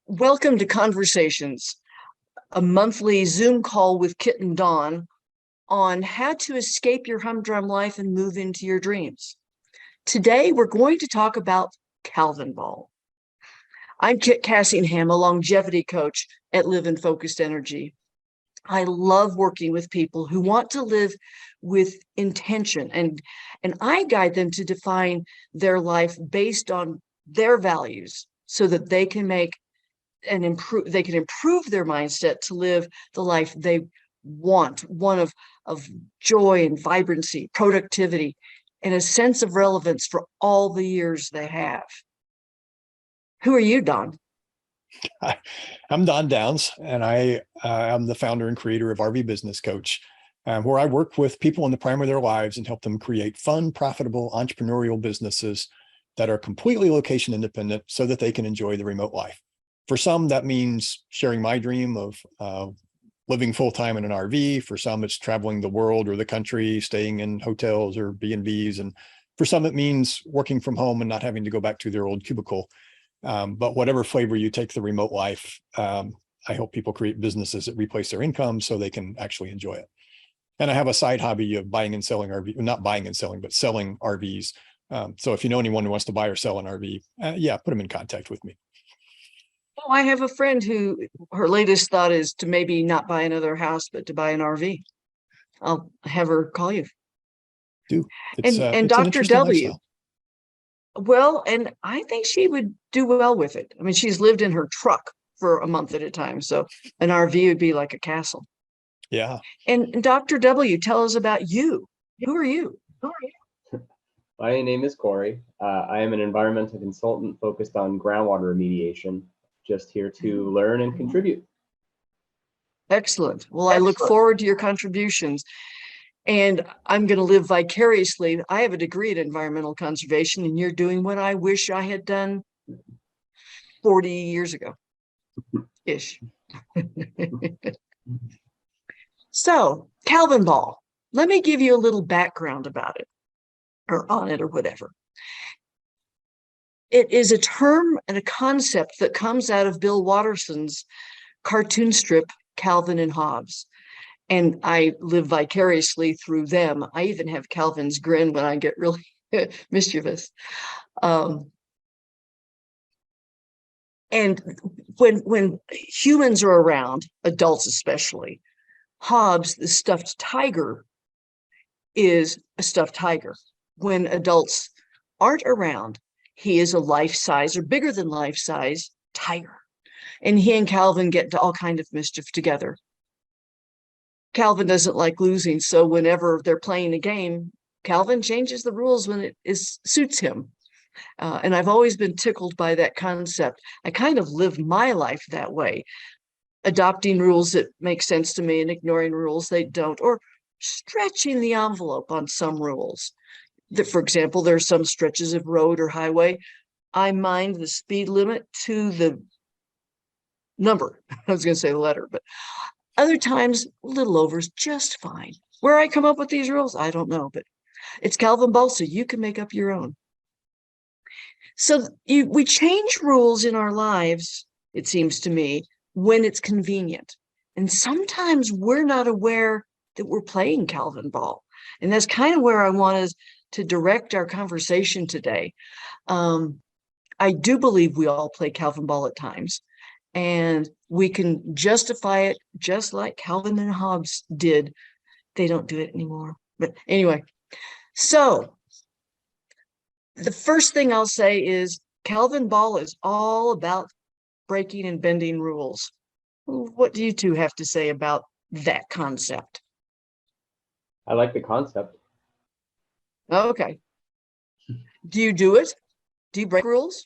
Welcome to Conversations, a monthly Zoom call with Kit and Dawn on how to escape your humdrum life and move into your dreams. Today, we're going to talk about Calvinball. I'm Kit Cassingham, a longevity coach at Live in Focused Energy. I love working with people who want to live with intention, and I guide them to define their life based on their values so that they can improve their mindset to live the life they want, one of joy and vibrancy, productivity, and a sense of relevance for all the years they have. Who are you, Don? Hi, I'm Don Downs, and I am the founder and creator of RV Business Coach, where I work with people in the prime of their lives and help them create fun, profitable, entrepreneurial businesses that are completely location independent so that they can enjoy the remote life. For some, that means sharing my dream of living full-time in an RV. For some, it's traveling the world or the country, staying in hotels or B&Bs. And for some, it means working from home and not having to go back to their old cubicle. But whatever flavor you take the remote life, I help people create businesses that replace their income so they can actually enjoy it. And I have a side hobby of buying and selling RVs, not buying and selling, but selling RVs. So if you know anyone who wants to buy or sell an RV, put them in contact with me. Oh, I have a friend who her latest thought is to maybe not buy another house, but to buy an RV. I'll have her call you. It's And an Dr. interesting W. lifestyle. Well, and I think she would do well with it. I mean, she's lived in her truck for a month at a time, so an RV would be like a castle. Yeah. And Dr. W, tell us about you. Who are you? My name is Corey. I am an environmental consultant focused on groundwater remediation, just here to learn and contribute. Excellent. Well, I look forward to your contributions. And I'm going to live vicariously. I have a degree in environmental conservation, and you're doing what I wish I had done 40 years ago ish. So, Calvinball, let me give you a little background about it, or on it, or whatever. It is a term and a concept that comes out of Bill Watterson's cartoon strip, Calvin and Hobbes. And I live vicariously through them. I even have Calvin's grin when I get really mischievous. And when humans are around, adults especially, Hobbes, the stuffed tiger, is a stuffed tiger. When adults aren't around, he is a life-size or bigger than life-size tiger. And he and Calvin get into all kind of mischief together. Calvin doesn't like losing, so whenever they're playing a game, Calvin changes the rules when it suits him. And I've always been tickled by that concept. I kind of live my life that way, adopting rules that make sense to me and ignoring rules they don't, or stretching the envelope on some rules. For example, there are some stretches of road or highway. I mind the speed limit to the number. I was going to say letter, but other times, a little over is just fine. Where I come up with these rules, I don't know, but it's Calvinball, so you can make up your own. So we change rules in our lives, it seems to me, when it's convenient. And sometimes we're not aware that we're playing Calvinball. And that's kind of where I want us to direct our conversation today. I do believe we all play Calvinball at times. And we can justify it just like Calvin and Hobbes did. They don't do it anymore. But anyway, so the first thing I'll say is Calvinball is all about breaking and bending rules. What do you two have to say about that concept? I like the concept. Okay. Do you do it? Do you break rules?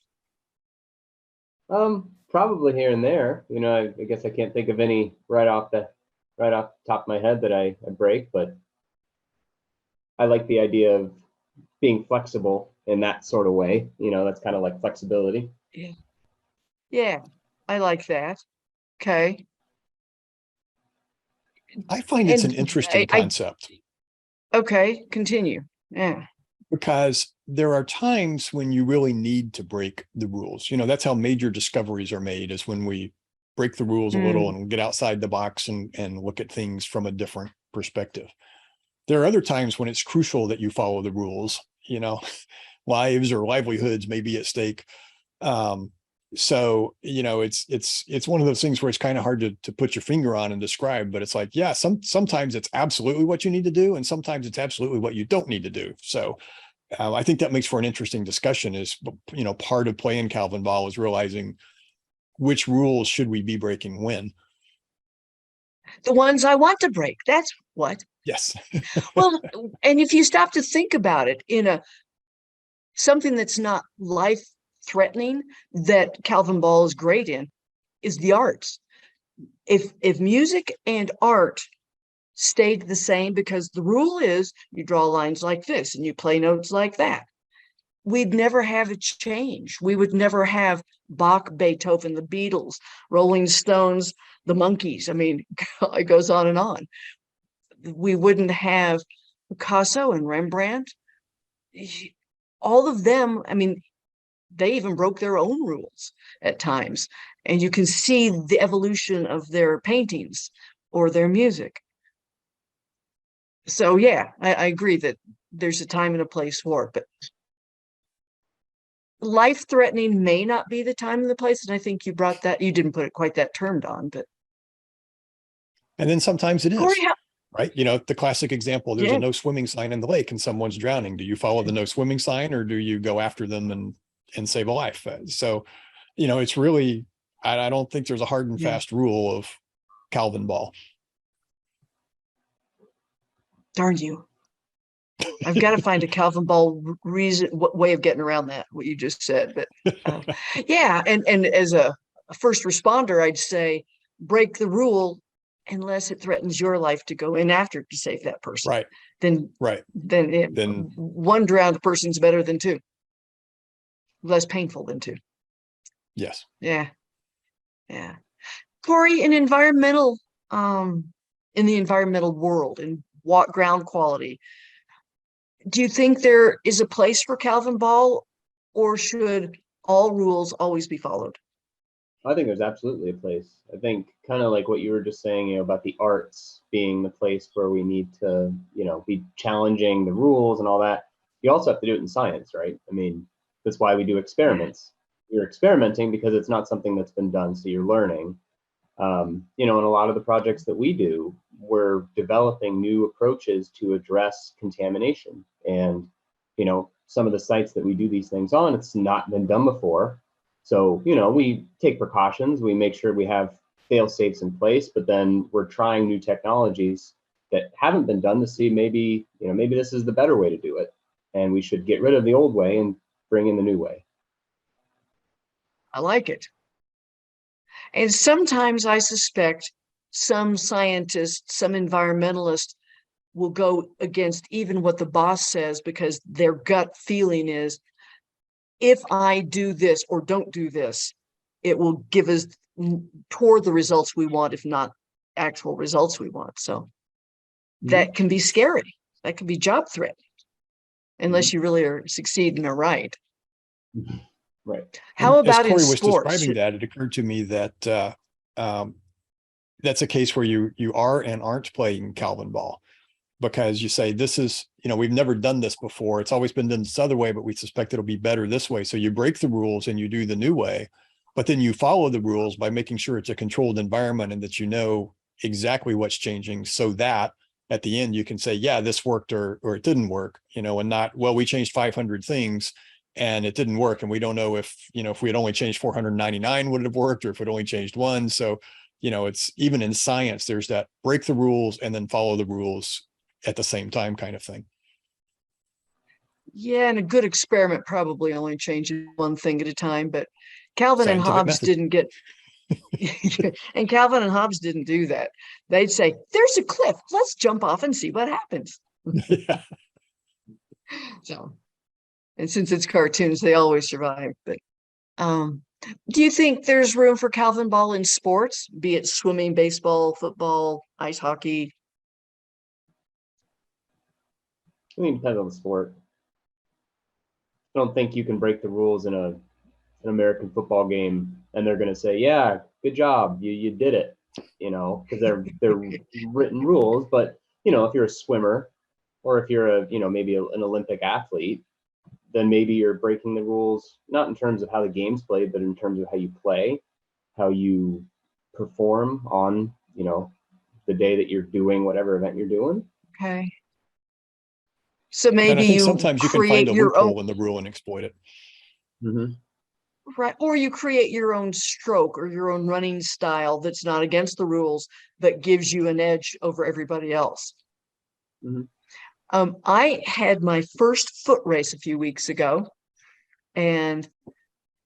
Probably here and there. You know, I guess I can't think of any right off the top of my head that I break, but I like the idea of being flexible in that sort of way. You know, that's kind of like flexibility. Yeah, I like that. Okay. I find it's an interesting concept. Okay, continue. Yeah. because there are times when you really need to break the rules. That's how major discoveries are made, is when we break the rules a little and get outside the box and look at things from a different perspective. There are other times when it's crucial that you follow the rules, lives or livelihoods may be at stake. So, it's one of those things where it's kind of hard to put your finger on and describe, but it's like, yeah, sometimes it's absolutely what you need to do. And sometimes it's absolutely what you don't need to do. So I think that makes for an interesting discussion. Is, part of playing Calvinball is realizing which rules should we be breaking when. The ones I want to break. That's what. Yes. Well, and if you stop to think about it in something that's not life threatening, that Calvinball is great in, is the arts. If music and art stayed the same, because the rule is you draw lines like this and you play notes like that, we'd never have a change. We would never have Bach, Beethoven, the Beatles, Rolling Stones, the Monkees. I mean, it goes on and on. We wouldn't have Picasso and Rembrandt. All of them, I mean, they even broke their own rules at times. And you can see the evolution of their paintings or their music. So yeah, I agree that there's a time and a place for it, but life-threatening may not be the time and the place. And I think you didn't put it quite that term, Don, but. And then sometimes it is. Corey, right? The classic example, there's a no swimming sign in the lake and someone's drowning. Do you follow the no swimming sign, or do you go after them and save a life? So, it's really, I don't think there's a hard and fast rule of Calvinball. Darn you. I've got to find a Calvinball way of getting around that, what you just said. But yeah, and as a first responder, I'd say break the rule unless it threatens your life to go in after to save that person. Right. Then one drowned person's better than two. Less painful than two. Yes. Yeah. Yeah. Corey, in the environmental world, in ground quality, do you think there is a place for Calvinball, or should all rules always be followed? I think there's absolutely a place. I think kind of like what you were just saying, about the arts being the place where we need to, be challenging the rules and all that. You also have to do it in science, right? I mean, that's why we do experiments. You're experimenting because it's not something that's been done, so you're learning. In a lot of the projects that we do, we're developing new approaches to address contamination. And, some of the sites that we do these things on, it's not been done before. So, we take precautions, we make sure we have fail safes in place, but then we're trying new technologies that haven't been done to see maybe this is the better way to do it. And we should get rid of the old way and bring in the new way. I like it. And sometimes I suspect some scientists, some environmentalists will go against even what the boss says, because their gut feeling is, if I do this or don't do this, it will give us toward the results we want, if not actual results we want. So that can be scary. That can be job threatening, unless you really are succeeding or right. Right. How about as Corey in was sports? describing that, it occurred to me that that's a case where you are and aren't playing Calvinball, because you say, this is, we've never done this before. It's always been done this other way, but we suspect it'll be better this way. So you break the rules and you do the new way, but then you follow the rules by making sure it's a controlled environment and that you know exactly what's changing, so that at the end you can say, yeah, this worked or it didn't work, and not, well, we changed 500 things and it didn't work. And we don't know if we had only changed 499, would it have worked, or if it only changed one. So, it's even in science, there's that break the rules and then follow the rules at the same time kind of thing. Yeah, and a good experiment probably only changes one thing at a time, but Calvin and Hobbes didn't get and Calvin and Hobbes didn't do that. They'd say, there's a cliff, let's jump off and see what happens. Yeah. So, and since it's cartoons, they always survive. But do you think there's room for Calvinball in sports, be it swimming, baseball, football, ice hockey? I mean, it depends on the sport. don't think you can break the rules in an American football game and they're going to say, yeah, good job, you did it, because they're written rules. But if you're a swimmer, or if you're maybe an Olympic athlete, then maybe you're breaking the rules, not in terms of how the game's played, but in terms of how you play, how you perform on, the day that you're doing whatever event you're doing. Okay. So And maybe I think you sometimes you can create find a your own, loophole in the rule and exploit it. Mm-hmm. right? Or you create your own stroke or your own running style that's not against the rules, but gives you an edge over everybody else. Mm-hmm. I had my first foot race a few weeks ago, and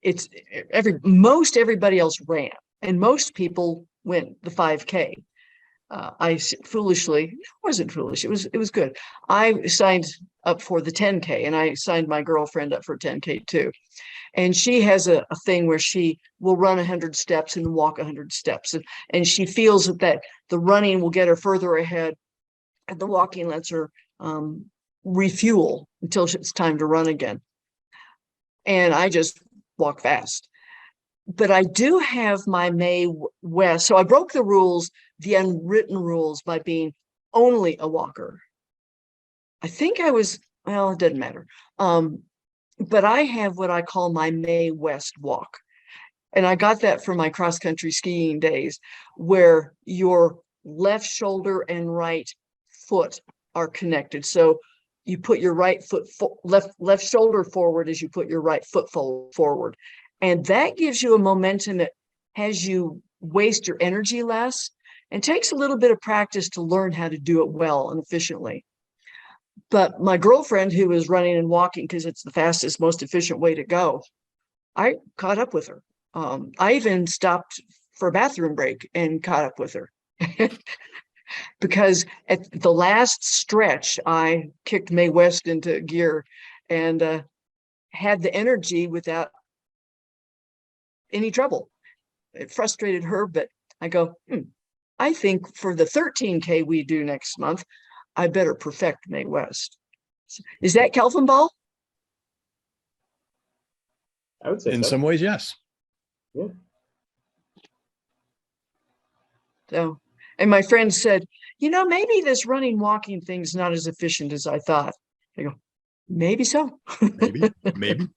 it's most everybody else ran, and most people went the 5K. I foolishly, it wasn't foolish. It was good. I signed up for the 10K, and I signed my girlfriend up for 10K too. And she has a thing where she will run 100 steps and walk 100 steps. And she feels that the running will get her further ahead, and the walking lets her refuel until it's time to run again. And I just walk fast. But I do have my Mae West. So I broke the rules, the unwritten rules, by being only a walker. I think I was, well, it doesn't matter. But I have what I call my Mae West walk. And I got that from my cross country skiing days, where your left shoulder and right foot are connected. So you put your right foot left shoulder forward as you put your right foot forward. And that gives you a momentum that has you waste your energy less, and takes a little bit of practice to learn how to do it well and efficiently. But my girlfriend, who was running and walking because it's the fastest, most efficient way to go, I caught up with her. I even stopped for a bathroom break and caught up with her. Because at the last stretch, I kicked Mae West into gear and had the energy without any trouble. It frustrated her, but I go, I think for the 13K we do next month, I better perfect Mae West. Is that Calvinball? I would say In so. some ways, yes. Yeah. So, and my friend said, maybe this running, walking thing's not as efficient as I thought. I go, maybe so. Maybe.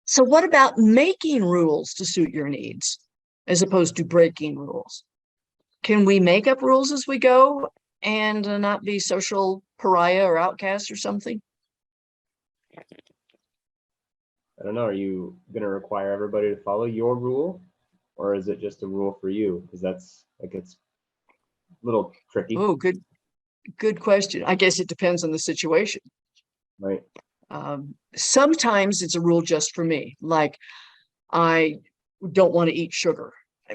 So what about making rules to suit your needs as opposed to breaking rules? Can we make up rules as we go and not be social pariah or outcast or something? I don't know. Are you going to require everybody to follow your rule, or is it just a rule for you? Because that's it's a little tricky. Oh, good question. I guess it depends on the situation. Right. Sometimes it's a rule just for me. Like, I don't want to eat sugar.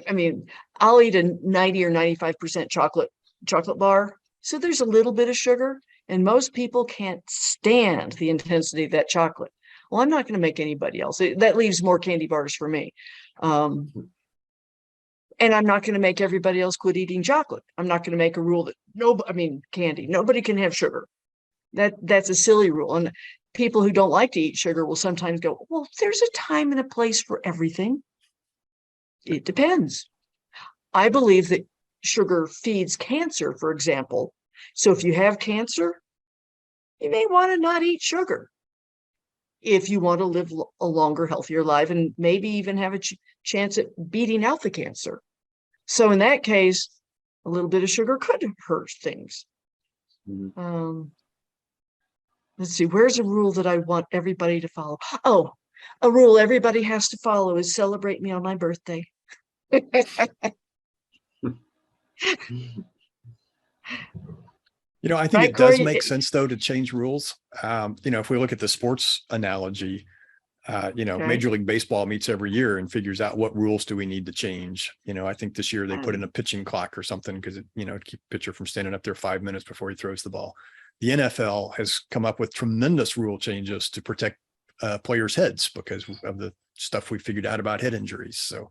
I mean, I'll eat a 90 or 95% chocolate bar. So there's a little bit of sugar, and most people can't stand the intensity of that chocolate. Well, I'm not going to make anybody else. That leaves more candy bars for me. And I'm not going to make everybody else quit eating chocolate. I'm not going to make a rule that candy. Nobody can have sugar. That's a silly rule. And people who don't like to eat sugar will sometimes go, well, there's a time and a place for everything. It depends. I believe that sugar feeds cancer, for example. So if you have cancer, you may want to not eat sugar if you want to live a longer, healthier life, and maybe even have a chance at beating out the cancer. So in that case, a little bit of sugar could hurt things. Mm-hmm. Let's see, where's a rule that I want everybody to follow? Oh, a rule everybody has to follow is celebrate me on my birthday. I think Right, it does Corey? make sense, though, to change rules. If we look at the sports analogy, Okay. Major League Baseball meets every year and figures out what rules do we need to change. I think this year they put in a pitching clock or something because to keep the pitcher from standing up there 5 minutes before he throws the ball. The NFL has come up with tremendous rule changes to protect players' heads because of the stuff we figured out about head injuries. So,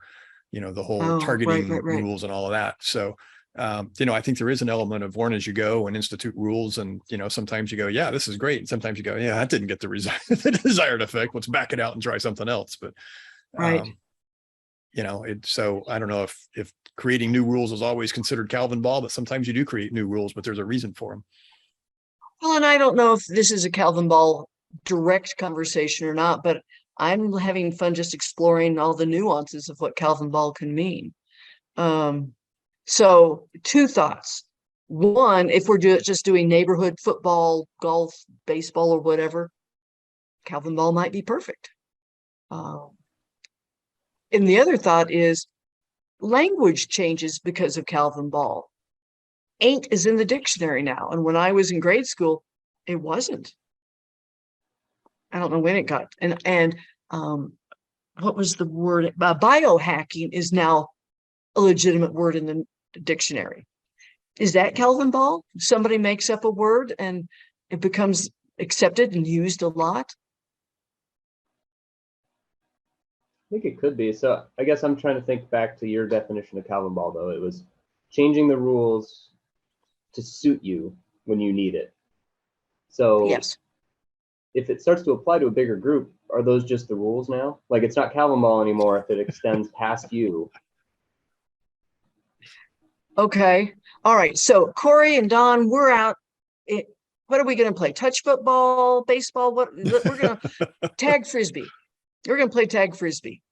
the whole targeting right. rules and all of that. So, I think there is an element of learn as you go and institute rules. And, sometimes you go, yeah, this is great. And sometimes you go, yeah, that didn't get the the desired effect. Let's back it out and try something else. But, Right. so I don't know if creating new rules is always considered Calvinball, but sometimes you do create new rules, but there's a reason for them. Well, and I don't know if this is a Calvinball direct conversation or not, but I'm having fun just exploring all the nuances of what Calvinball can mean. So two thoughts. One, if we're just doing neighborhood football, golf, baseball, or whatever, Calvinball might be perfect. And the other thought is language changes because of Calvinball. Ain't is in the dictionary now. And when I was in grade school, it wasn't. I don't know when it got. And what was the word? Biohacking is now a legitimate word in the dictionary. Is that Calvinball? Somebody makes up a word and it becomes accepted and used a lot? I think it could be. So I guess I'm trying to think back to your definition of Calvinball, though. It was changing the rules to suit you when you need it. So Yes. if it starts to apply to a bigger group, are those just the rules now? Like, it's not Calvinball anymore if it extends past you. Okay. All right. So Corey and Don, we're out. What are we going to play? Touch football, baseball? What we're going to tag frisbee. We're going to play tag frisbee.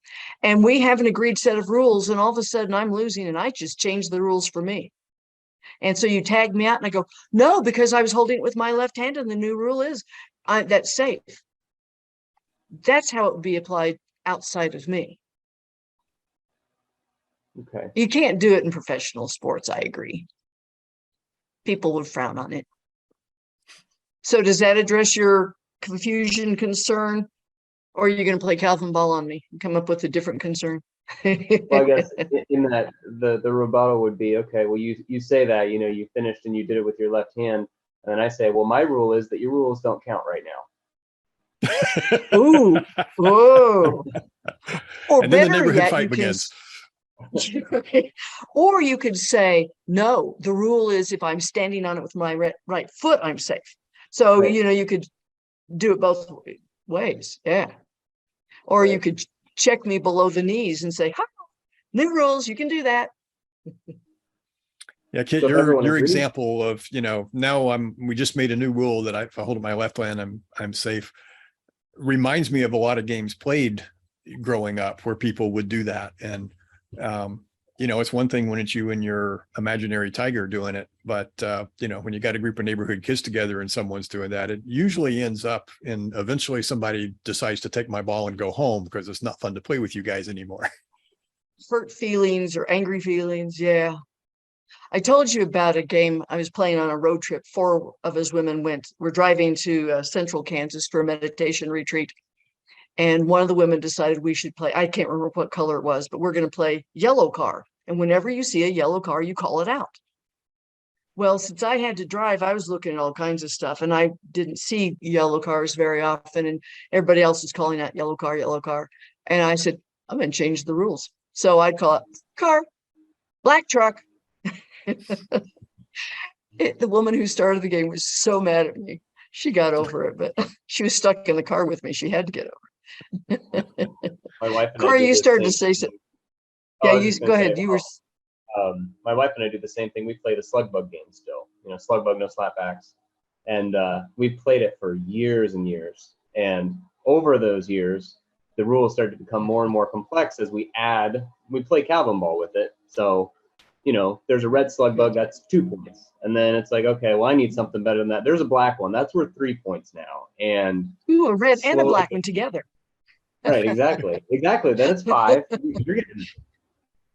And we have an agreed set of rules. And all of a sudden I'm losing and I just changed the rules for me. And so you tag me out and I go, no, because I was holding it with my left hand and the new rule is that's safe. That's how it would be applied outside of me. Okay. You can't do it in professional sports. I agree. People would frown on it. So does that address your confusion, concern? Or are you going to play Calvinball on me and come up with a different concern? Well, I guess in that the rebuttal would be, okay, well, you say that, you finished and you did it with your left hand. And then I say, well, my rule is that your rules don't count right now. Ooh, whoa. Or and then the better neighborhood yet, fight begins. Or you could say, no, the rule is if I'm standing on it with my right foot, I'm safe. So, Right. You could do it both ways. Yeah. Or Right. you could check me below the knees and say, ha, new rules, you can do that. Yeah, Kit, So your example of, now we just made a new rule that if I hold my left hand, I'm safe, reminds me of a lot of games played growing up where people would do that. And, it's one thing when it's you and your imaginary tiger doing it, but, when you got a group of neighborhood kids together and someone's doing that, it usually ends up in eventually somebody decides to take my ball and go home because it's not fun to play with you guys anymore. Hurt feelings or angry feelings. Yeah. I told you about a game I was playing on a road trip. 4 of us women we're driving to central Kansas for a meditation retreat. And one of the women decided we should play, I can't remember what color it was, but we're going to play yellow car. And whenever you see a yellow car, you call it out. Well, since I had to drive, I was looking at all kinds of stuff and I didn't see yellow cars very often. And everybody else was calling out yellow car, yellow car. And I said, I'm going to change the rules. So I'd call it car, black truck. The woman who started the game was so mad at me. She got over it, but she was stuck in the car with me. She had to get over it. My wife and Corey, I you started to say something. Yeah, you go ahead. You were. My wife and I do the same thing. We play the slug bug game still, slug bug, no slapbacks. And we played it for years and years. And over those years, the rules started to become more and more complex as we play Calvinball with it. So, there's a red slug bug, that's 2 points. And then it's like, okay, well, I need something better than that. There's a black one, that's worth 3 points now. And ooh, a red and a black one together. Right, exactly. Then it's 5. You're getting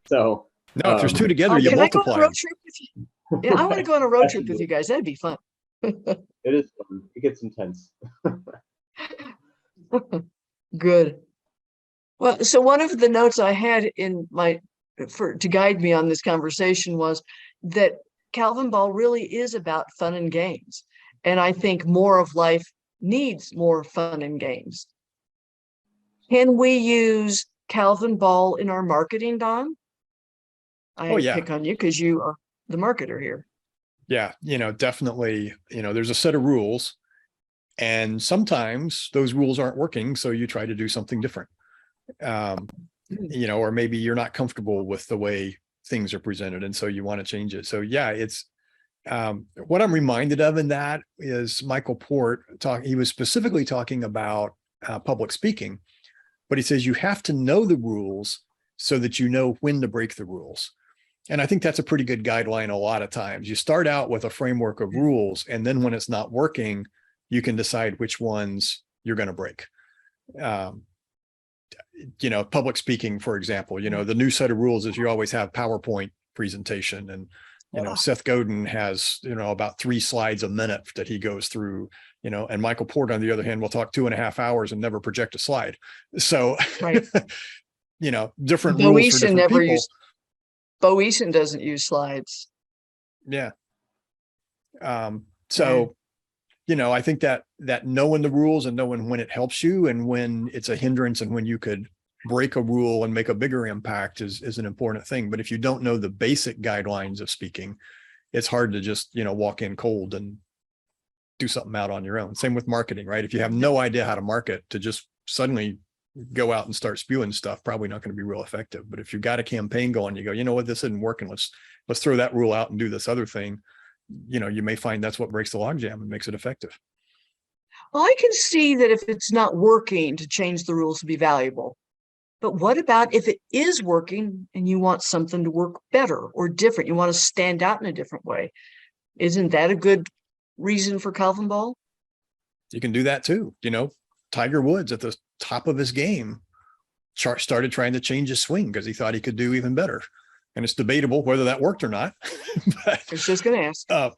so. No, if there's 2 together, you can multiply. I go on a road trip with you? Yeah, I want to go on a road trip with you guys. That'd be fun. It is fun. It gets intense. Good. Well, so one of the notes I had in to guide me on this conversation was that Calvinball really is about fun and games. And I think more of life needs more fun and games. Can we use Calvinball in our marketing, Don? I pick on you because you are. the marketer here. Yeah, definitely, there's a set of rules, and sometimes those rules aren't working, so you try to do something different. Or maybe you're not comfortable with the way things are presented, and so you want to change it. So yeah, it's what I'm reminded of in that is Michael Port he was specifically talking about public speaking, but he says you have to know the rules so that you know when to break the rules. And I think that's a pretty good guideline a lot of times. You start out with a framework of rules, and then when it's not working, you can decide which ones you're going to break. Public speaking, for example, the new set of rules is you always have PowerPoint presentation, and Seth Godin has about 3 slides a minute that he goes through, and Michael Port, on the other hand, will talk 2.5 hours and never project a slide. So right. Different rules for different people. Bo Eason doesn't use slides. Yeah. So I think that knowing the rules and knowing when it helps you and when it's a hindrance and when you could break a rule and make a bigger impact is an important thing. But if you don't know the basic guidelines of speaking, it's hard to just, walk in cold and do something out on your own. Same with marketing, right? If you have no idea how to market, to just suddenly go out and start spewing stuff, probably not going to be real effective. But if you've got a campaign going, you go, you know what, this isn't working. Let's throw that rule out and do this other thing. You may find that's what breaks the logjam and makes it effective. Well, I can see that if it's not working, to change the rules to be valuable. But what about if it is working and you want something to work better or different? You want to stand out in a different way. Isn't that a good reason for Calvinball? You can do that too. Tiger Woods at the top of his game started trying to change his swing because he thought he could do even better. And it's debatable whether that worked or not. But, I was just going to ask. That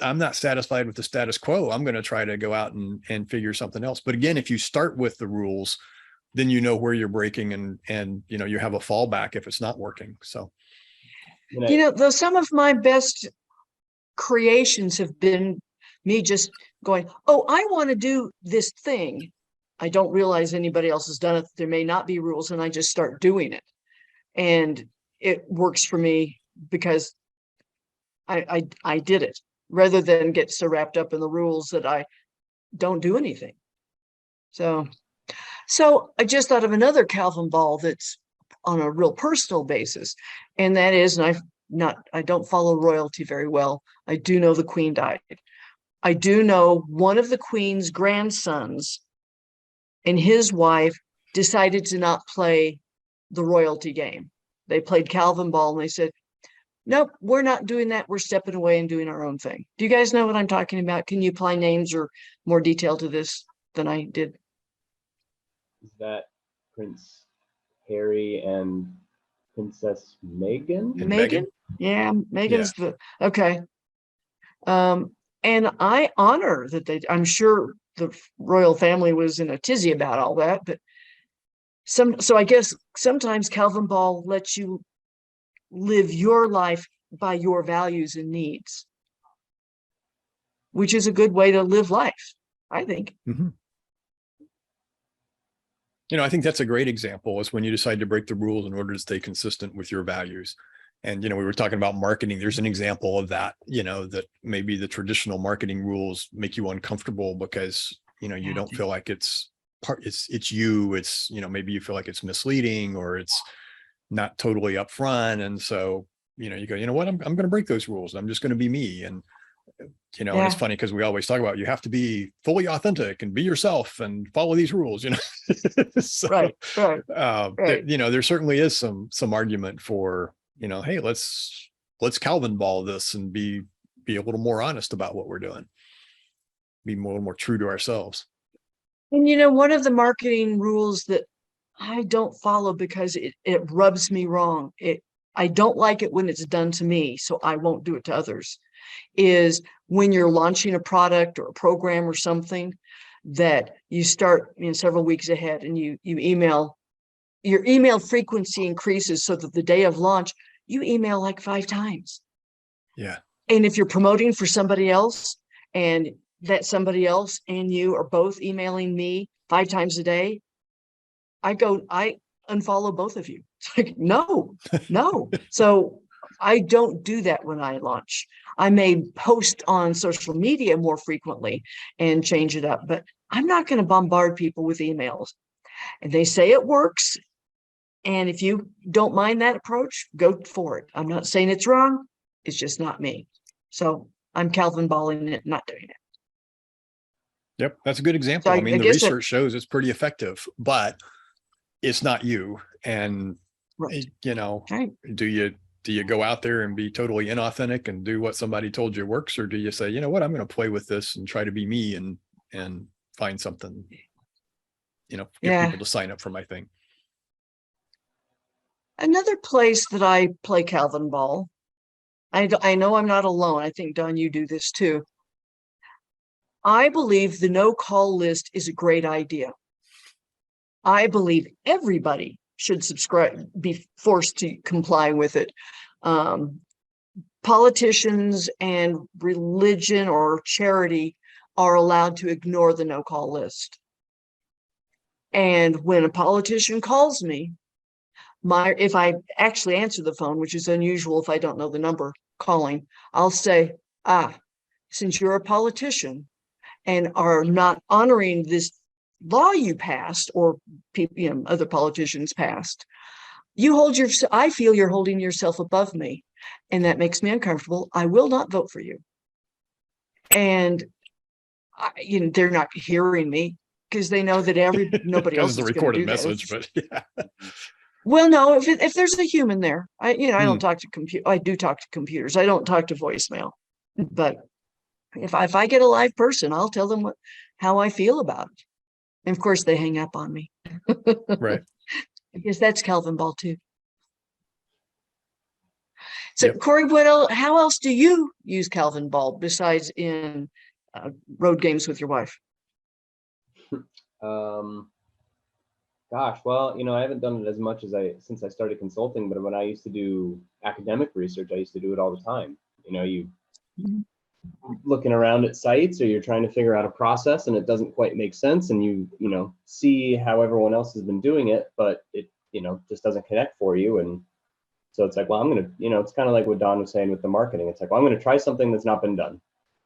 I'm not satisfied with the status quo. I'm going to try to go out and figure something else. But again, if you start with the rules, then you know where you're breaking and you have a fallback if it's not working. So, though some of my best creations have been me just going, oh, I want to do this thing. I don't realize anybody else has done it. There may not be rules, and I just start doing it. And it works for me because I did it, rather than get so wrapped up in the rules that I don't do anything. So I just thought of another Calvinball that's on a real personal basis. And that is, and I don't follow royalty very well. I do know the Queen died. I do know one of the Queen's grandsons and his wife decided to not play the royalty game. They played Calvinball and they said, nope, we're not doing that. We're stepping away and doing our own thing. Do you guys know what I'm talking about? Can you apply names or more detail to this than I did? Is that Prince Harry and Princess Meghan? Meghan? Yeah, Meghan's okay. And I honor that I'm sure the royal family was in a tizzy about all that, but so I guess sometimes Calvinball lets you live your life by your values and needs, which is a good way to live life, I think. Mm-hmm. I think that's a great example is when you decide to break the rules in order to stay consistent with your values. And, we were talking about marketing. There's an example of that, that maybe the traditional marketing rules make you uncomfortable because, you don't feel like it's you, it's, maybe you feel like it's misleading or it's not totally upfront. And so, you go, you know what, I'm going to break those rules. I'm just going to be me. And, and it's funny because we always talk about, you have to be fully authentic and be yourself and follow these rules, So, right. There certainly is some argument for, hey, let's Calvinball this and be a little more honest about what we're doing, be a little more true to ourselves. And one of the marketing rules that I don't follow because it rubs me wrong, I don't like it when it's done to me, so I won't do it to others, is when you're launching a product or a program or something that you start several weeks ahead and you email, your email frequency increases so that the day of launch you email like 5 times. Yeah. And if you're promoting for somebody else and that somebody else and you are both emailing me 5 times a day, I unfollow both of you. It's like, no, no. So I don't do that when I launch. I may post on social media more frequently and change it up, but I'm not going to bombard people with emails. And they say it works. And if you don't mind that approach, go for it. I'm not saying it's wrong. It's just not me. So I'm Calvinballing it, not doing it. Yep, that's a good example. So I mean, I the guess research shows it's pretty effective, but it's not you. And right. you know, Right. do you go out there and be totally inauthentic and do what somebody told you works, or do you say, you know what, I'm going to play with this and try to be me and find something, you know, get Yeah. people to sign up for my thing. Another place that I play Calvinball, I know I'm not alone. I think, Don, you do this too. I believe the no-call list is a great idea. I believe everybody should subscribe, be forced to comply with it. Politicians and religion or charity are allowed to ignore the no-call list. And when a politician calls me, if I actually answer the phone, which is unusual if I don't know the number calling, I'll say, since you're a politician and are not honoring this law you passed, or people, you know, other politicians passed, I feel you're holding yourself above me, and that makes me uncomfortable. I will not vote for you. And you know, they're not hearing me because they know that nobody else Because it's is a going to do recorded that. message, but yeah. Well, no, if there's a human there, I don't Hmm. talk to I do talk to computers. I don't talk to voicemail. But if I get a live person, I'll tell them how I feel about it. And of course, they hang up on me. Right. I guess that's Calvinball too. So, Yep. Corey, how else do you use Calvinball besides in road games with your wife? Gosh, well, you know, I haven't done it as much as since I started consulting, but when I used to do academic research, I used to do it all the time. You know, you looking around at sites, or you're trying to figure out a process and it doesn't quite make sense, and you know, see how everyone else has been doing it, but it, you know, just doesn't connect for you. And so it's like, well, I'm going to, you know, it's kind of like what Don was saying with the marketing. It's like, well, I'm going to try something that's not been done.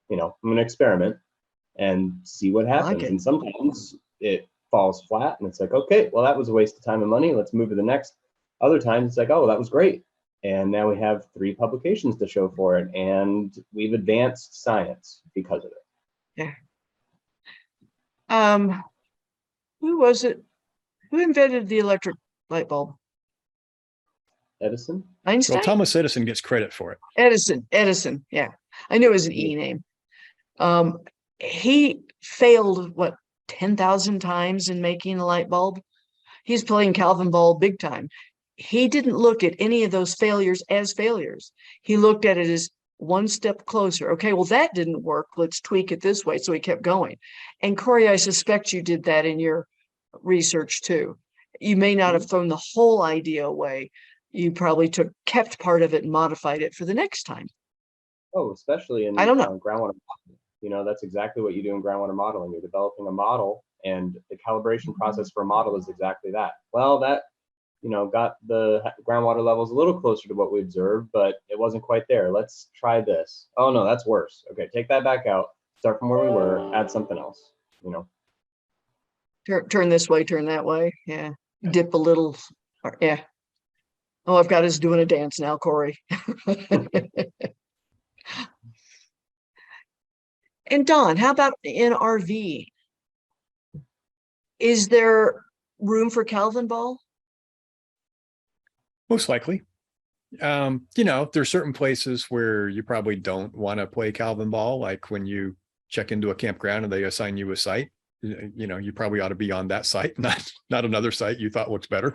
You know, I'm going to experiment and see what happens. Like and sometimes it falls flat and it's like, okay, well, that was a waste of time and money. Let's move to the next. Other times it's like, oh, that was great. And now we have 3 publications to show for it. And we've advanced science because of it. Yeah. Who was it? Who invented the electric light bulb? Edison? Einstein? Well, Thomas Edison gets credit for it. Edison. Yeah. I knew it was an E name. He failed, 10,000 times in making a light bulb. He's playing Calvinball big time. He didn't look at any of those failures as failures. He looked at it as one step closer. Okay, well, that didn't work. Let's tweak it this way. So he kept going. And Corey, I suspect you did that in your research too. You may not have thrown the whole idea away. You probably kept part of it and modified it for the next time. Oh, especially in I don't know. groundwater modeling. You know, that's exactly what you do in groundwater modeling. You're developing a model, and the calibration process for a model is exactly that. Well, that, you know, got the groundwater levels a little closer to what we observed, but it wasn't quite there. Let's try this. Oh no, that's worse. Okay, take that back out. Start from where we were. Add something else. You know. Turn this way, turn that way. Yeah. Dip a little. Yeah. Oh, I've got us doing a dance now, Corey. And Don, how about in RV? Is there room for Calvinball? Most likely. You know, there's certain places where you probably don't want to play Calvinball, like when you check into a campground and they assign you a site. You know, you probably ought to be on that site, not another site you thought looks better.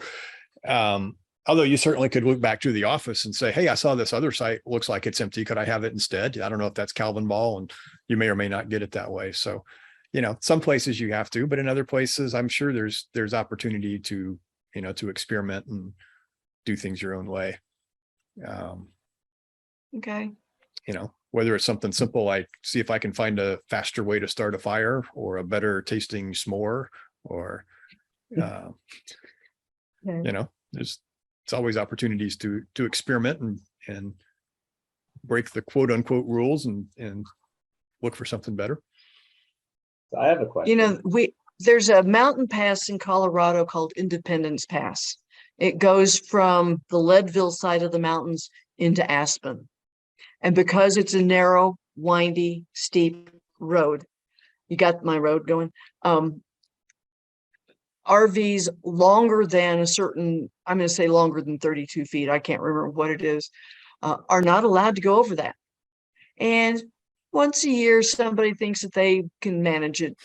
Although you certainly could look back to the office and say, hey, I saw this other site, looks like it's empty. Could I have it instead? I don't know if that's Calvinball, and you may or may not get it that way. So, you know, some places you have to, but in other places, I'm sure there's opportunity to, you know, to experiment and do things your own way. Okay. You know, whether it's something simple like see if I can find a faster way to start a fire, or a better tasting s'more, or you know, it's always opportunities to experiment and break the quote unquote rules and look for something better. So I have a question. You know, there's a mountain pass in Colorado called Independence Pass. It goes from the Leadville side of the mountains into Aspen. And because it's a narrow, windy, steep road, you got my road going, RVs longer than a certain, I'm going to say longer than 32 feet, I can't remember what it is, are not allowed to go over that. And once a year, somebody thinks that they can manage it,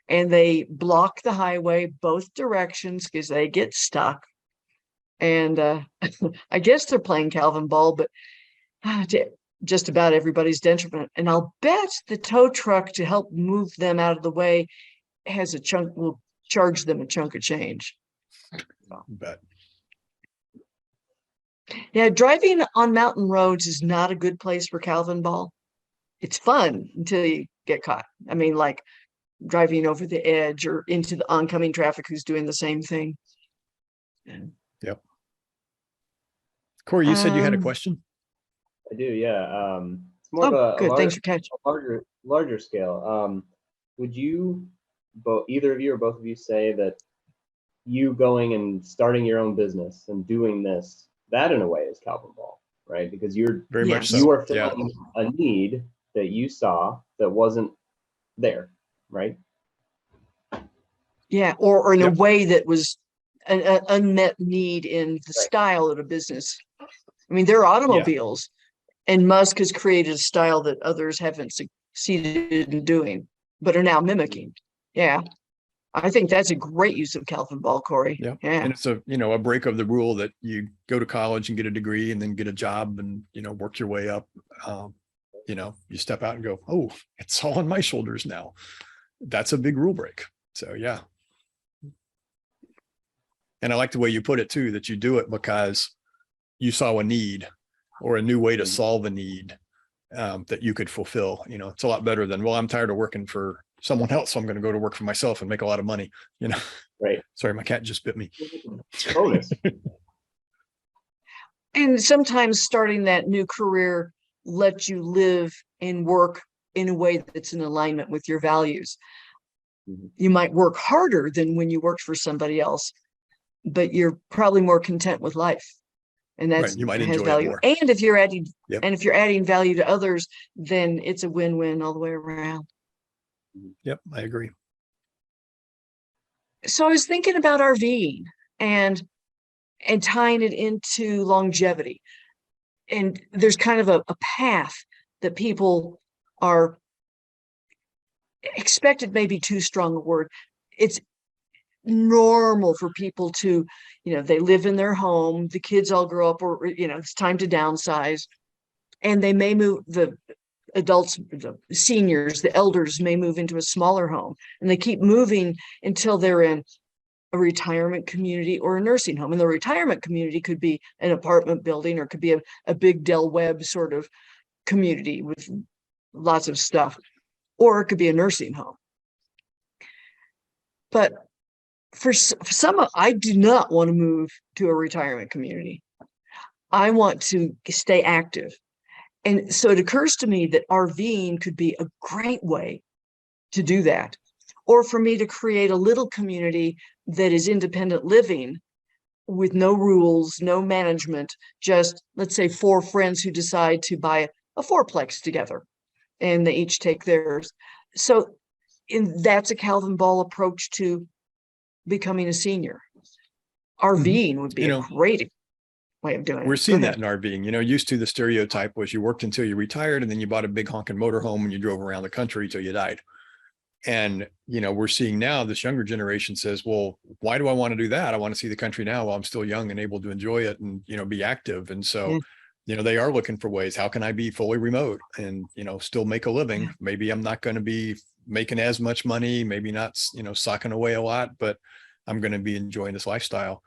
and they block the highway both directions because they get stuck. And I guess they're playing Calvinball, but to just about everybody's detriment. And I'll bet the tow truck to help move them out of the way will charge them a chunk of change. Bet. Yeah, driving on mountain roads is not a good place for Calvinball. It's fun until you get caught. I mean, like driving over the edge or into the oncoming traffic who's doing the same thing. Yep. Corey, you said you had a question? I do, yeah. It's more of a good. Thanks for catching. larger scale. Would you either of you or both of you say that you going and starting your own business and doing this, that in a way is Calvinball, right? Because you're very much so. You are filling a need that you saw that wasn't there, right? Yeah, or in a way that was an unmet need in the style of the business. I mean, there are automobiles, and Musk has created a style that others haven't succeeded in doing, but are now mimicking. Yeah, I think that's a great use of Calvinball, Corey. Yeah, and it's a break of the rule that you go to college and get a degree and then get a job and work your way up. You step out and go, oh, it's all on my shoulders now. That's a big rule break. So yeah. And I like the way you put it too, that you do it because you saw a need or a new way to solve a need that you could fulfill. It's a lot better than, well, I'm tired of working for someone else, so I'm going to go to work for myself and make a lot of money. Right. Sorry, my cat just bit me. Bonus. And sometimes starting that new career lets you live and work in a way that's in alignment with your values. You might work harder than when you worked for somebody else, but you're probably more content with life, and that's right. You might has enjoy value. it more. And if you're adding value to others, then it's a win-win all the way around. Yep, I agree. So I was thinking about RVing and tying it into longevity. And there's kind of a path that people are expected, maybe too strong a word. It's normal for people to, they live in their home, the kids all grow up, or, it's time to downsize, and they may move, the adults, the seniors, the elders may move into a smaller home, and they keep moving until they're in a retirement community or a nursing home. And the retirement community could be an apartment building, or could be a big Del Webb sort of community with lots of stuff, or it could be a nursing home. But for some, I do not want to move to a retirement community. I want to stay active. And so it occurs to me that RVing could be a great way to do that. Or for me to create a little community that is independent living with no rules, no management, just, let's say, 4 friends who decide to buy a fourplex together, and they each take theirs. So that's a Calvinball approach to becoming a senior. RVing would be a great way of doing it. We're seeing that in RVing. Used to, the stereotype was you worked until you retired, and then you bought a big honking motorhome and you drove around the country till you died. And, we're seeing now this younger generation says, well, why do I want to do that? I want to see the country now while I'm still young and able to enjoy it and, be active. And so, they are looking for ways. How can I be fully remote and, still make a living? Maybe I'm not going to be making as much money, maybe not, socking away a lot, but I'm going to be enjoying this lifestyle.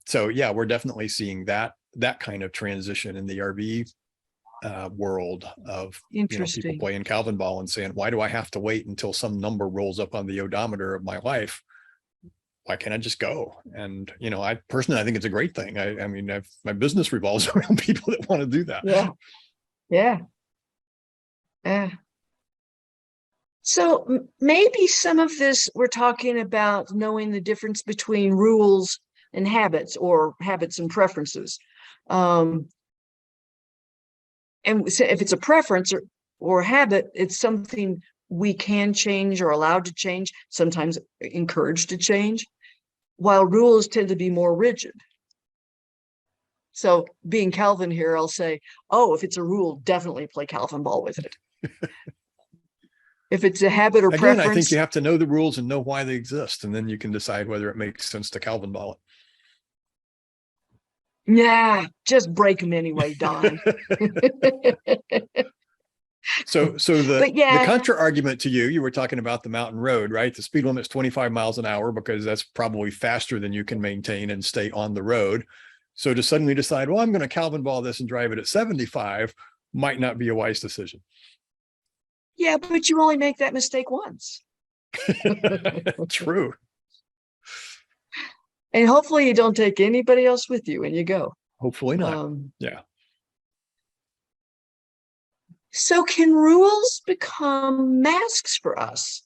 So yeah, we're definitely seeing that kind of transition in the RV world of people playing Calvinball and saying, why do I have to wait until some number rolls up on the odometer of my life? why can't I just go? And, I personally, I think it's a great thing. I mean, my business revolves around people that want to do that. Yeah. Yeah. Yeah. So maybe some of this, we're talking about knowing the difference between rules and habits, or habits and preferences. And so if it's a preference or habit, it's something we can change or allowed to change, sometimes encouraged to change, while rules tend to be more rigid. So being Calvin here, I'll say, oh, if it's a rule, definitely play Calvinball with it. If it's a habit or Again, preference, I think you have to know the rules and know why they exist, and then you can decide whether it makes sense to Calvinball it. yeah, just break them anyway, Don. So But yeah, the contra argument to you were talking about the mountain road, right? The speed limit's 25 miles an hour because that's probably faster than you can maintain and stay on the road. So to suddenly decide, well, I'm going to Calvinball this and drive it at 75 might not be a wise decision. yeah, but you only make that mistake once. True. And hopefully you don't take anybody else with you when you go. Hopefully not. Yeah. So can rules become masks for us?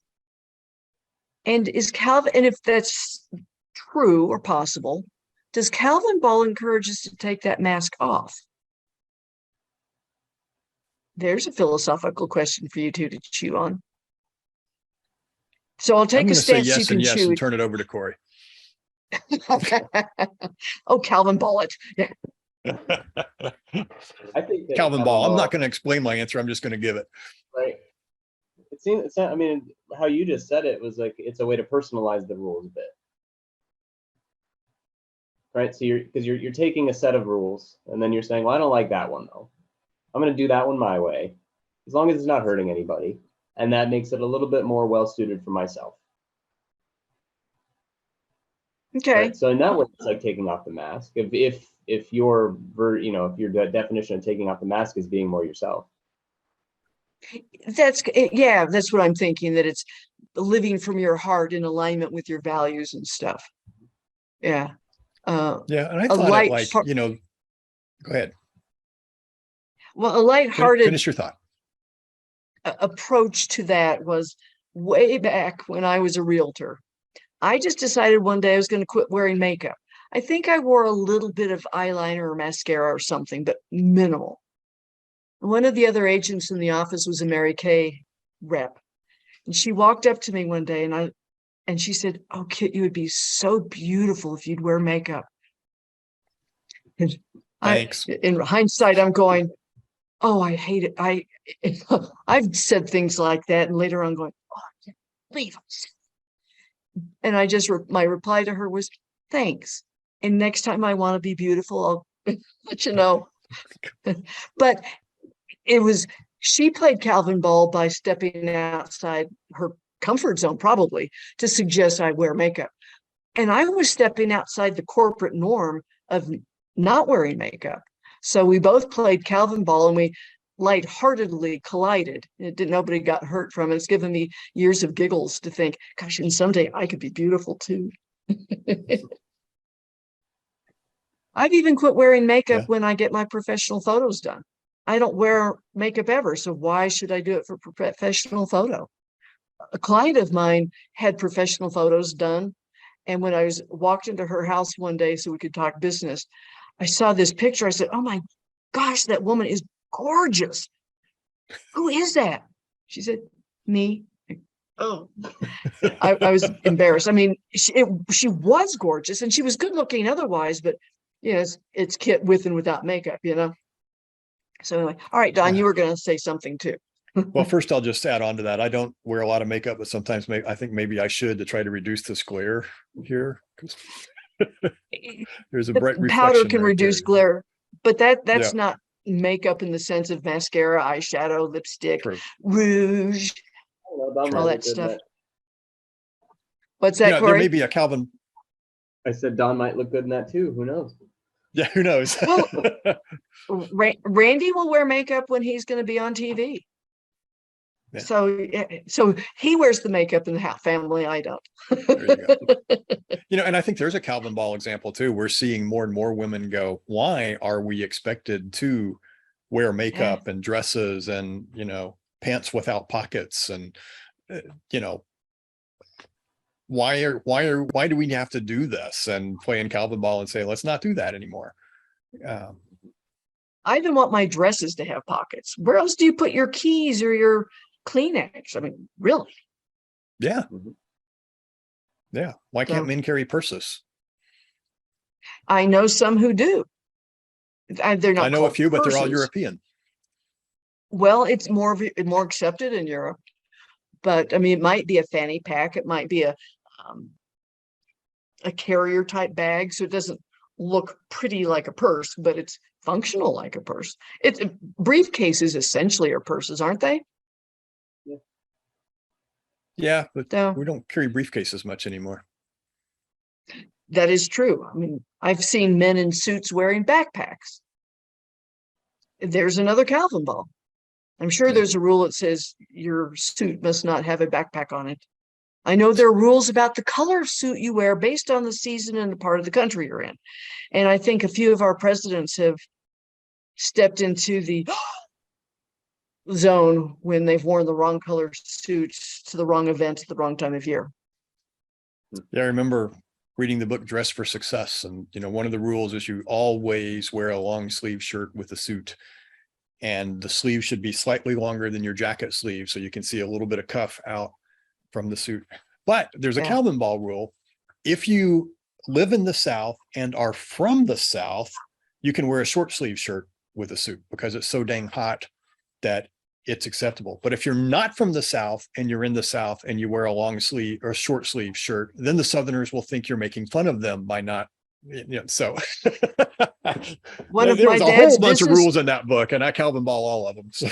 And and if that's true or possible, does Calvinball encourage us to take that mask off? There's a philosophical question for you two to chew on. So I'll take a stance yes you can and yes chew. and turn it over to Corey. Oh, Calvinball it. Yeah. I think that Calvinball. I'm not going to explain my answer. I'm just going to give it. Right. It seems. I mean, how you just said it was like it's a way to personalize the rules a bit, right? So you're taking a set of rules and then you're saying, well, I don't like that one though. I'm going to do that one my way, as long as it's not hurting anybody, and that makes it a little bit more well suited for myself. Okay. Right? So in that way, it's like taking off the mask. If your definition of taking off the mask is being more yourself. That's what I'm thinking, that it's living from your heart in alignment with your values and stuff. Yeah. Yeah. And I thought it like, go ahead. Well, a lighthearted finish your thought. Approach to that was way back when I was a realtor. I just decided one day I was going to quit wearing makeup. I think I wore a little bit of eyeliner or mascara or something, but minimal. One of the other agents in the office was a Mary Kay rep. And she walked up to me one day and she said, "Oh, Kit, you would be so beautiful if you'd wear makeup." And Thanks. In hindsight, I'm going, oh, I hate it. I've said things like that, and later on going, oh, I can't believe it. And I just my reply to her was, thanks. And next time I want to be beautiful, I'll let you know. But she played Calvinball by stepping outside her comfort zone, probably, to suggest I wear makeup. And I was stepping outside the corporate norm of not wearing makeup. So we both played Calvinball and we lightheartedly collided. Nobody got hurt from it. It's given me years of giggles to think, gosh, and someday I could be beautiful too. I've even quit wearing makeup when I get my professional photos done. I don't wear makeup ever, so why should I do it for professional photo? A client of mine had professional photos done, and when I walked into her house one day so we could talk business, I saw this picture. I said, oh my gosh, that woman is gorgeous. Who is that? She said, me. Oh, I was embarrassed. I mean, she was gorgeous and she was good looking otherwise, but it's Kit with and without makeup, So anyway, all right, Don, you were going to say something too. Well, first I'll just add on to that. I don't wear a lot of makeup, but sometimes I think maybe I should, to try to reduce this glare here. There's a bright reflection. Powder can reduce glare, but that's not makeup in the sense of mascara, eyeshadow, lipstick, rouge, all that stuff. What's that, Corey? There may be a Calvin. I said Don might look good in that too. Who knows? Yeah, who knows? Well, Randy will wear makeup when he's going to be on TV. Yeah. So he wears the makeup in the family. I don't. There you go. And I think there's a Calvinball example too. We're seeing more and more women go, why are we expected to wear makeup and dresses and, pants without pockets? And, why do we have to do this and play in Calvinball and say, let's not do that anymore? I even want my dresses to have pockets. Where else do you put your keys or your Kleenex? I mean, really? Yeah. Yeah. Why can't men carry purses? I know some who do. They're not. I know a few, but they're all purses. European. Well, it's more accepted in Europe, but I mean, it might be a fanny pack. It might be a carrier type bag, so it doesn't look pretty like a purse, but it's functional like a purse. Briefcases essentially are purses, aren't they? Yeah, but So, we don't carry briefcases much anymore. that is true. I mean, I've seen men in suits wearing backpacks. There's another Calvinball. I'm sure there's a rule that says your suit must not have a backpack on it. I know there are rules about the color of suit you wear based on the season and the part of the country you're in. And I think a few of our presidents have stepped into the zone when they've worn the wrong color suits to the wrong event at the wrong time of year. Yeah, I remember reading the book Dress for Success. And, one of the rules is you always wear a long sleeve shirt with a suit. And the sleeve should be slightly longer than your jacket sleeve, so you can see a little bit of cuff out from the suit. But there's a Calvinball rule. If you live in the South and are from the South, you can wear a short sleeve shirt with a suit because it's so dang hot that it's acceptable. But if you're not from the South and you're in the South and you wear a long sleeve or a short sleeve shirt, then the Southerners will think you're making fun of them by not, so there was a whole bunch of rules in that book, and I Calvinball all of them. So.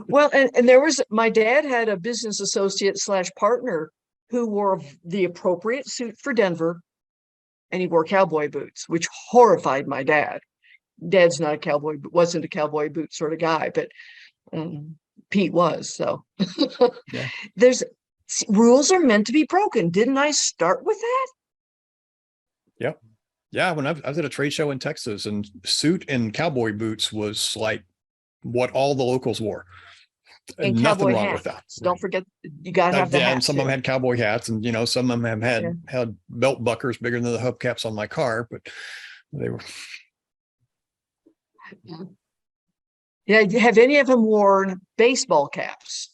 Well, and there was, my dad had a business associate / partner who wore the appropriate suit for Denver, and he wore cowboy boots, which horrified my dad. Dad's not a cowboy, wasn't a cowboy boot sort of guy, but Pete was. So there's rules are meant to be broken. Didn't I start with that? Yep. Yeah. When I was at a trade show in Texas, and suit and cowboy boots was like what all the locals wore. And nothing wrong hats. with that. Don't forget, you gotta have the hats. And some of them had cowboy hats, and some of them had belt buckles bigger than the hubcaps on my car, but they were. Yeah. Have any of them worn baseball caps,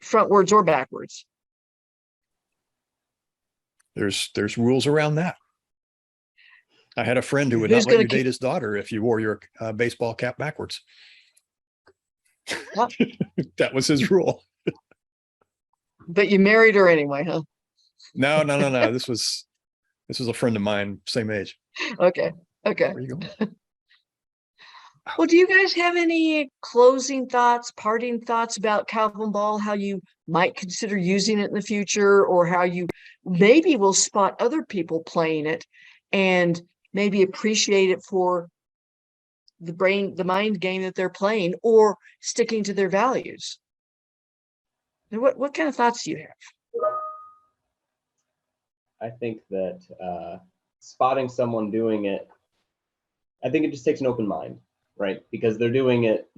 frontwards or backwards? There's rules around that. I had a friend who would not let you date his daughter if you wore your baseball cap backwards. That was his rule. But you married her anyway, huh? No. This was a friend of mine, same age. Okay. Where you going? Well, do you guys have any closing thoughts, parting thoughts about Calvinball, how you might consider using it in the future, or how you maybe will spot other people playing it and maybe appreciate it for the mind game that they're playing, or sticking to their values? What kind of thoughts do you have? I think that spotting someone doing it, I think it just takes an open mind, right? Because they're doing it,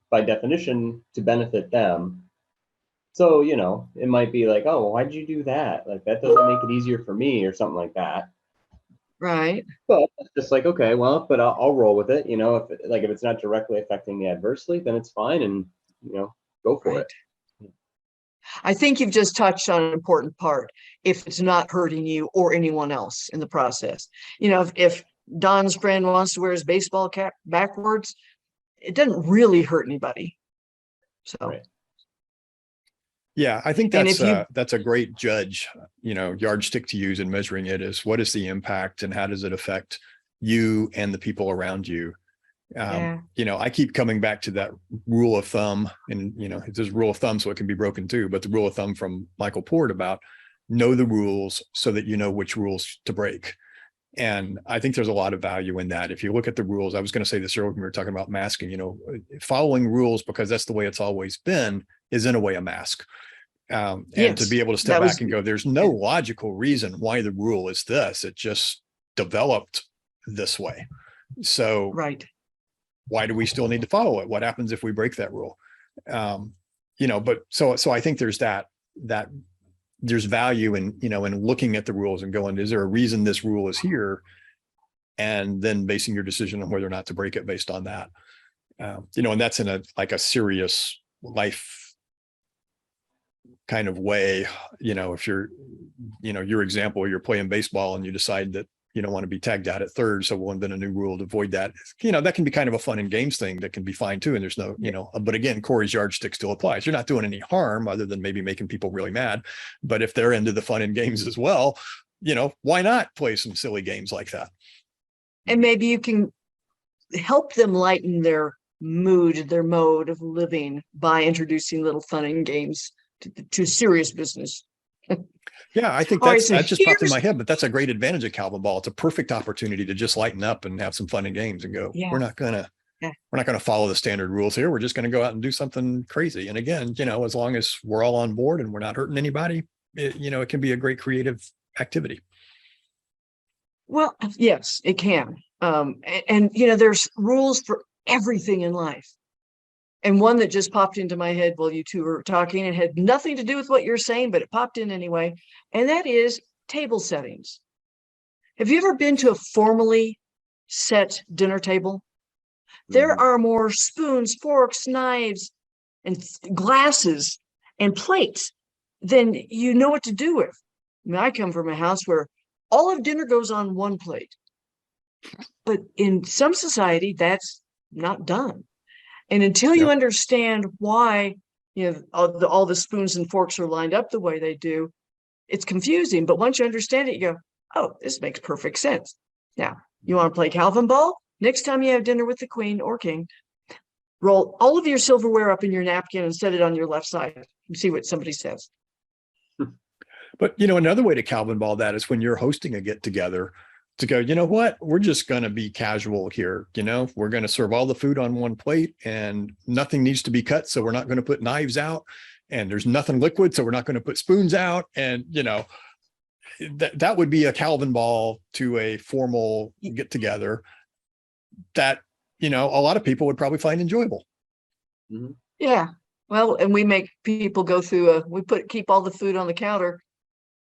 by definition to benefit them. So, it might be like, oh, why'd you do that? Like, that doesn't make it easier for me, or something like that. Right. But it's just like, okay, well, but I'll roll with it. If it's not directly affecting me adversely, then it's fine, and go for it. I think you've just touched on an important part. If it's not hurting you or anyone else in the process, if Don's friend wants to wear his baseball cap backwards, it doesn't really hurt anybody. So. Right. Yeah, I think that's a great yardstick to use in measuring it, is what is the impact and how does it affect you and the people around you? I keep coming back to that rule of thumb, and there's a rule of thumb, so it can be broken too, but the rule of thumb from Michael Port about know the rules so that you know which rules to break. And I think there's a lot of value in that. If you look at the rules, I was going to say this earlier when we were talking about masking, following rules because that's the way it's always been is in a way a mask. And Yes, to be able to step back and go, there's no logical reason why the rule is this. It just developed this way. So right. why do we still need to follow it? What happens if we break that rule? But so I think there's that there's value in, in looking at the rules and going, is there a reason this rule is here? And then basing your decision on whether or not to break it based on that. And that's in a serious life kind of way. If you're, your example, you're playing baseball and you decide that you don't want to be tagged out at third, so we'll invent a new rule to avoid that. That can be kind of a fun and games thing that can be fine too. And there's no, but again, Corey's yardstick still applies. You're not doing any harm other than maybe making people really mad. But if they're into the fun and games as well, why not play some silly games like that? And maybe you can help them lighten their mood, their mode of living by introducing little fun and games to serious business. Yeah, I think Right, so that just popped in my head, but that's a great advantage of Calvinball. It's a perfect opportunity to just lighten up and have some fun and games and go, we're not going to follow the standard rules here. We're just going to go out and do something crazy. And again, as long as we're all on board and we're not hurting anybody, it can be a great creative activity. Well, yes, it can. And there's rules for everything in life. And one that just popped into my head while you two were talking, and had nothing to do with what you're saying, but it popped in anyway. And that is table settings. Have you ever been to a formally set dinner table? There are more spoons, forks, knives, and glasses and plates than you know what to do with. I come from a house where all of dinner goes on one plate. But in some society, that's not done. And until you understand why, all the spoons and forks are lined up the way they do, it's confusing. But once you understand it, you go, oh, this makes perfect sense. Now, you want to play Calvinball? Next time you have dinner with the queen or king, roll all of your silverware up in your napkin and set it on your left side and see what somebody says. But, another way to Calvinball that is when you're hosting a get together, to go, what, we're just going to be casual here. We're going to serve all the food on one plate and nothing needs to be cut. So we're not going to put knives out, and there's nothing liquid. So we're not going to put spoons out. And, that would be a Calvinball to a formal get together that, a lot of people would probably find enjoyable. Mm-hmm. Yeah. Well, and we make people go through keep all the food on the counter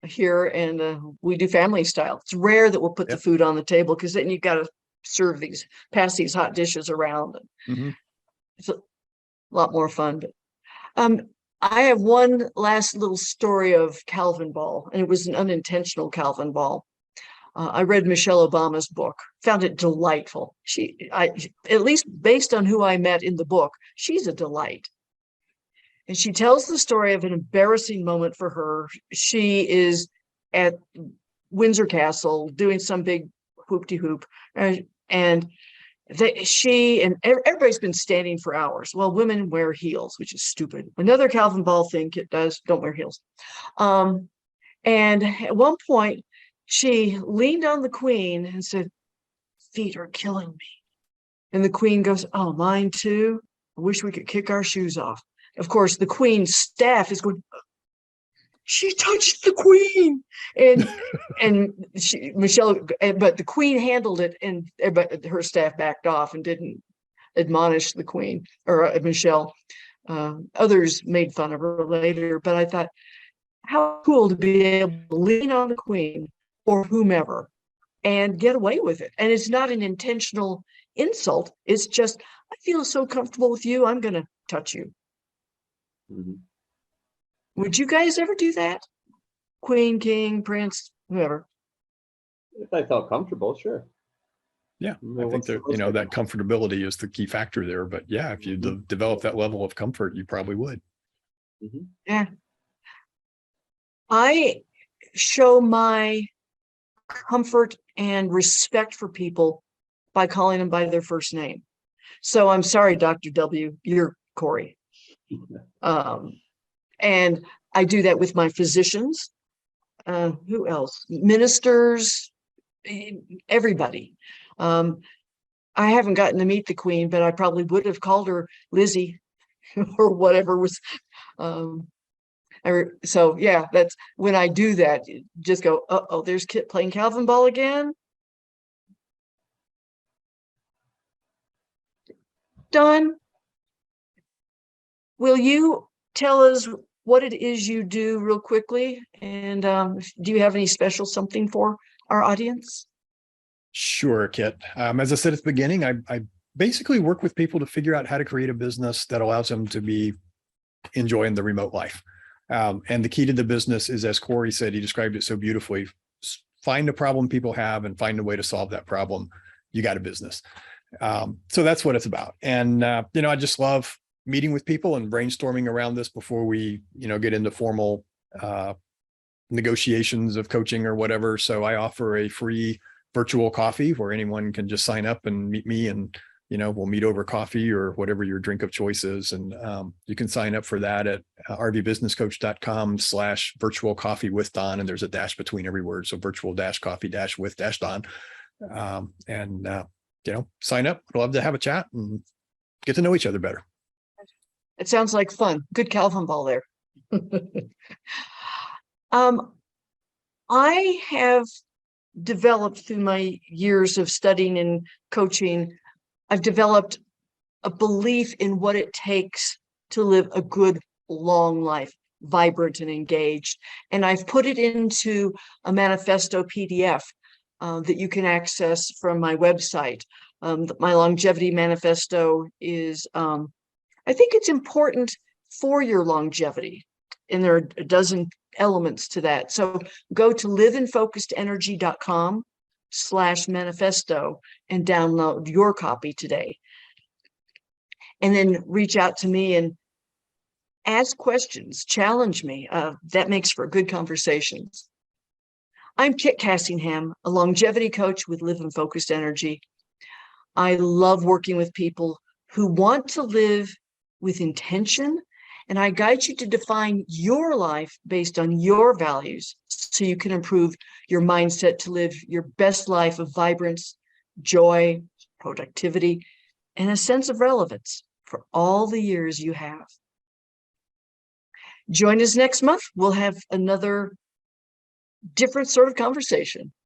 here, and we do family style. It's rare that we'll put the food on the table, because then you've got to pass these hot dishes around. It's a lot more fun. But I have one last little story of Calvinball, and it was an unintentional Calvinball. I read Michelle Obama's book, found it delightful. At least based on who I met in the book, she's a delight. And she tells the story of an embarrassing moment for her. She is at Windsor Castle doing some big hoop-de-hoop. And she and everybody's been standing for hours. Well, women wear heels, which is stupid. Another Calvinball thing it does, don't wear heels. And at one point, she leaned on the queen and said, "Feet are killing me." And the queen goes, "Oh, mine too. I wish we could kick our shoes off." Of course, the queen's staff is going, "She touched the queen," and Michelle, but the queen handled it, and her staff backed off and didn't admonish the queen or Michelle. Others made fun of her later, but I thought, how cool to be able to lean on the queen or whomever and get away with it. And it's not an intentional insult. It's just, I feel so comfortable with you, I'm going to touch you. Mm-hmm. Would you guys ever do that? Queen, king, prince, whoever. If I felt comfortable, sure. Yeah, I think that, that comfortability is the key factor there. But yeah, if you develop that level of comfort, you probably would. Mm-hmm. Yeah. I show my comfort and respect for people by calling them by their first name. So I'm sorry, Dr. W, you're Corey. And I do that with my physicians. Who else? Ministers, everybody. I haven't gotten to meet the queen, but I probably would have called her Lizzie or whatever was. So yeah, that's when I do that, just go, oh, there's Kit playing Calvinball again. Don, will you tell us what it is you do real quickly? And do you have any special something for our audience? Sure, Kit. As I said at the beginning, I basically work with people to figure out how to create a business that allows them to be enjoying the remote life. And the key to the business is, as Corey said, he described it so beautifully, find a problem people have and find a way to solve that problem. You got a business. So that's what it's about. And, I just love meeting with people and brainstorming around this before we, get into formal negotiations of coaching or whatever. So I offer a free virtual coffee where anyone can just sign up and meet me, and we'll meet over coffee or whatever your drink of choice is. And you can sign up for that at rvbusinesscoach.com/virtual coffee with Don. And there's a dash between every word. So virtual-coffee-with-Don. Sign up. I'd love to have a chat and get to know each other better. It sounds like fun. Good Calvinball there. I have developed through my years of studying and coaching, I've developed a belief in what it takes to live a good, long life, vibrant and engaged. And I've put it into a manifesto PDF that you can access from my website. My longevity manifesto is, I think it's important for your longevity. And there are a dozen elements to that. So go to liveinfocusedenergy.com/manifesto and download your copy today. And then reach out to me and ask questions, challenge me. That makes for good conversations. I'm Kit Cassingham, a longevity coach with Live in Focused Energy. I love working with people who want to live with intention, and I guide you to define your life based on your values so you can improve your mindset to live your best life of vibrance, joy, productivity, and a sense of relevance for all the years you have. Join us next month. We'll have another different sort of conversation.